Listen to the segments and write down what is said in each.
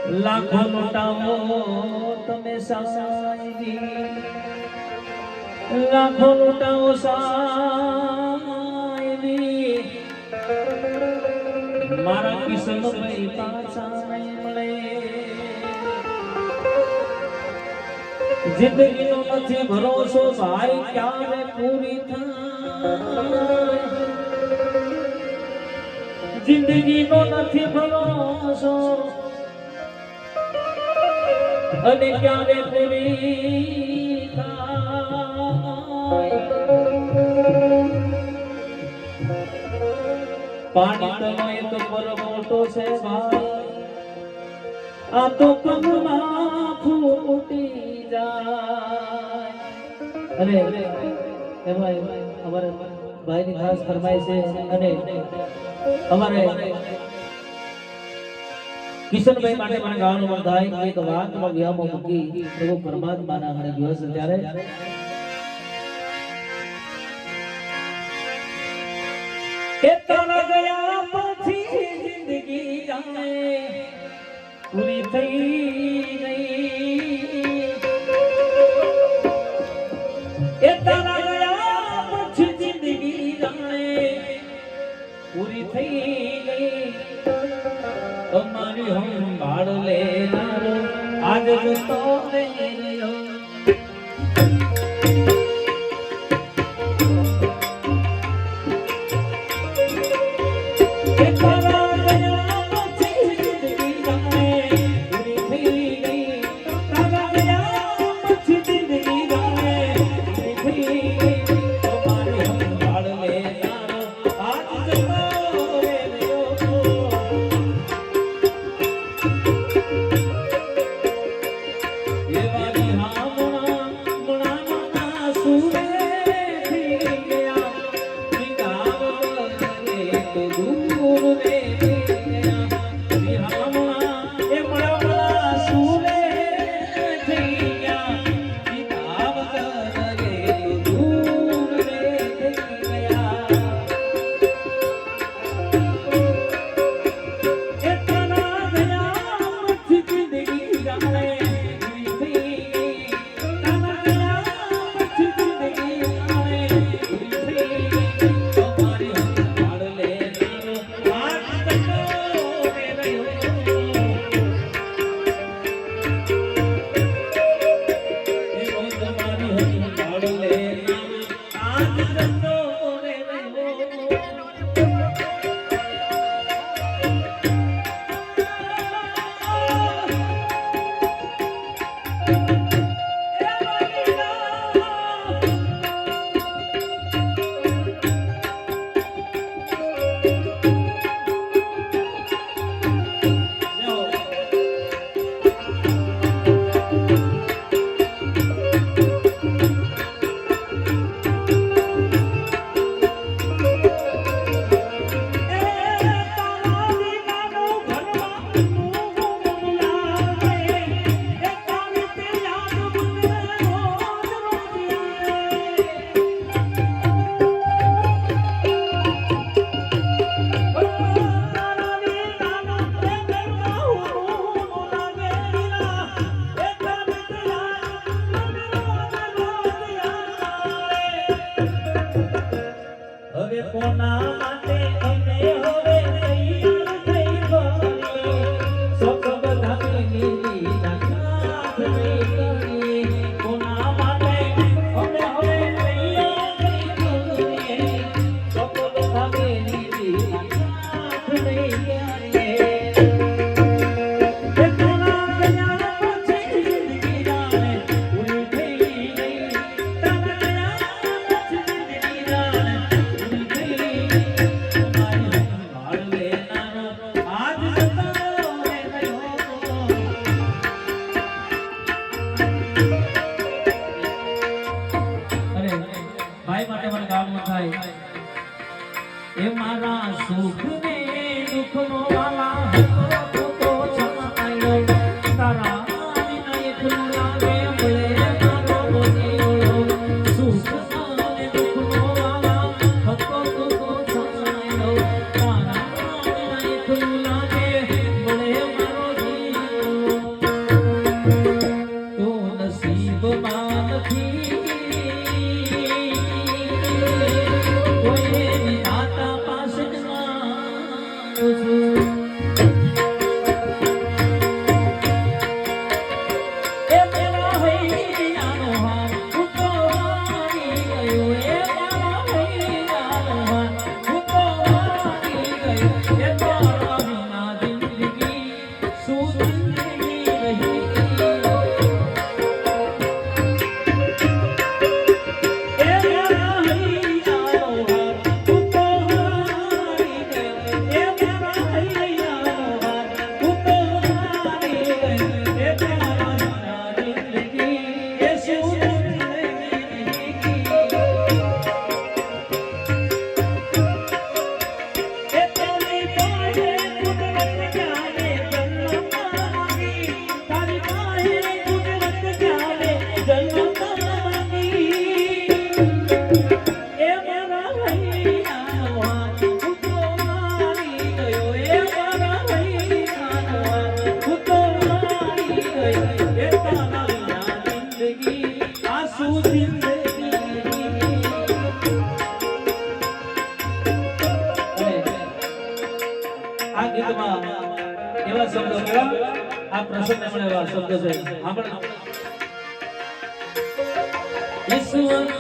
લાખો લૂંટાવો તમે સાહેબી, લાખો લૂંટાવો સાહેબી, મારા કિશનભાઈ પાછા નહીં મળે. જિંદગીનો નથી ભરોસો ભાઈ ક્યારે પૂરી થાય, જિંદગીનો નથી ભરોસો અને ક્યારે પૂરી થાય. પાણી તો એ તો પર મોટો છે ભાઈ, આ તો પગમાં ફૂટી જાય. અને એમાં અમારે ભાઈની ખાસ ફરમાય છે અને અમારે કિશનભાઈ માટે મને ગાવાનું મન થાય. એક વાત વિહામો મૂકી પ્રભુ પરમાત્માના મને દિવસ ત્યારે કે તારા ગયા પછી જિંદગી જાણે પૂરી થઈ ગઈ, કે તારા ગયા પછી જિંદગી જાણે પૂરી થઈ ગઈ. તમારી સંભાળ લેનારો આજ જતો રહ્યો. એવા શબ્દો કેવા આ પ્રસંગને પણ એવા શબ્દો છે આપણે ઈશ્વર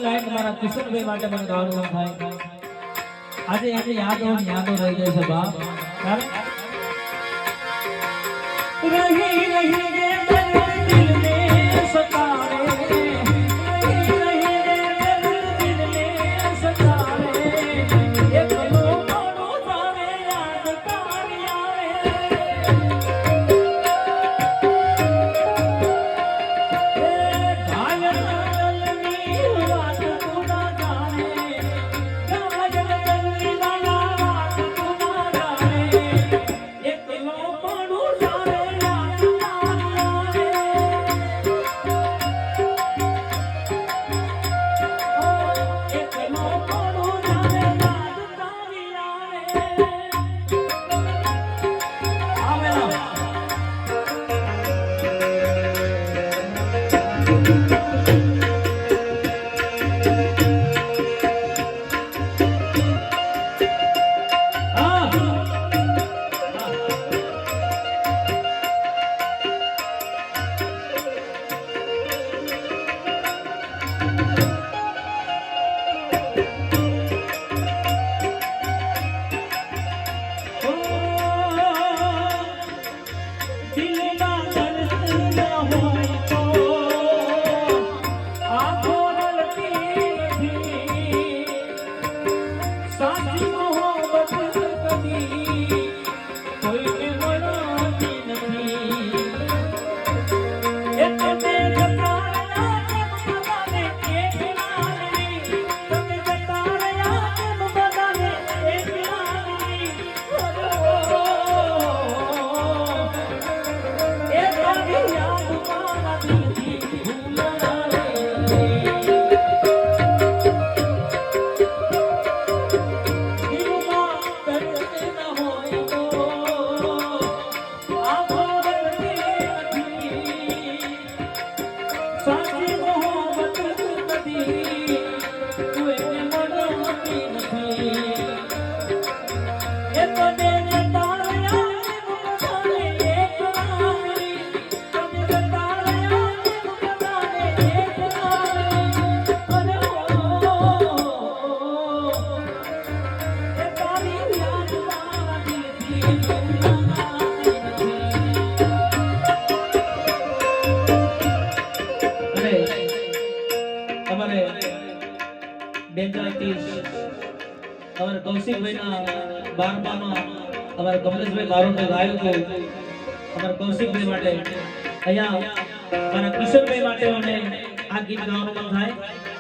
તે મને કિશોરભાઈ માટે મને ગાવાનું થાય આજે એની યાદો રહી જાય છે બાપ રહી રહી રે દિલ મે સતાવે અમારે કૌશિકભાઈના 12માં અમારે કમલેશભાઈ મારુને ગાયું હતું અમારે કૌશિકભાઈ માટે અહીંયા મારા કિશોરભાઈ માટે મને આ ગીત ગાવાનું મન થાય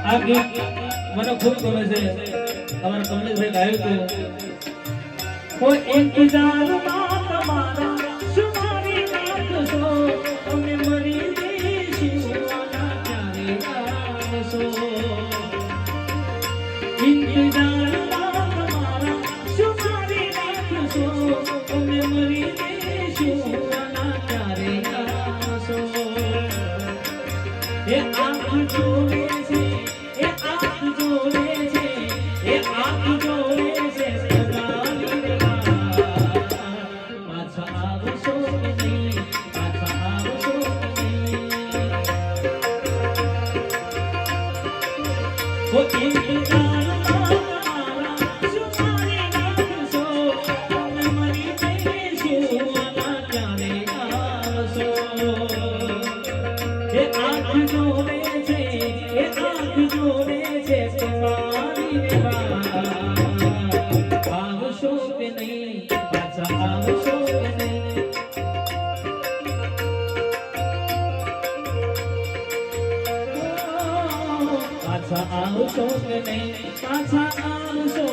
આ ગીત મને ખૂબ ગમે છે અમારા કમલેશભાઈ ગાયું હતું કોઈ ઇંતજારમાં તમારા સુમારી નાખશો અમે મરી જઈશું વાલા ક્યારે જોવે છે એ આંખ જોવે છે એ આંખ જોવે છે સગાની રે પાછા આવશો કે નહીં પાછા આવશો કે નહીં ઓ ઇંતજાર आवशो के नहीं पाछा आवशो के नहीं पाछा आवशो के नहीं पाछा आवशो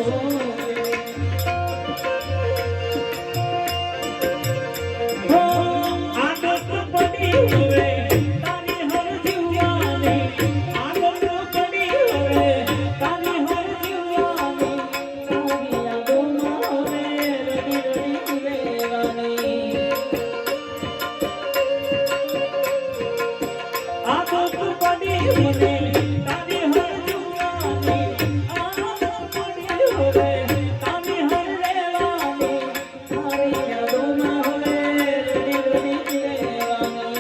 हो आदत पड़ी हुए तारी हर जीवानी आदत पड़ी हुए तारी हर जीवानी तारी यादों में रड़ी रड़ी देवानी आदत पड़ी हुए तारी हर जीवानी आदत पड़ी हुए तारी हर रेवानी तारी यादों में रड़ी रड़ी देवानी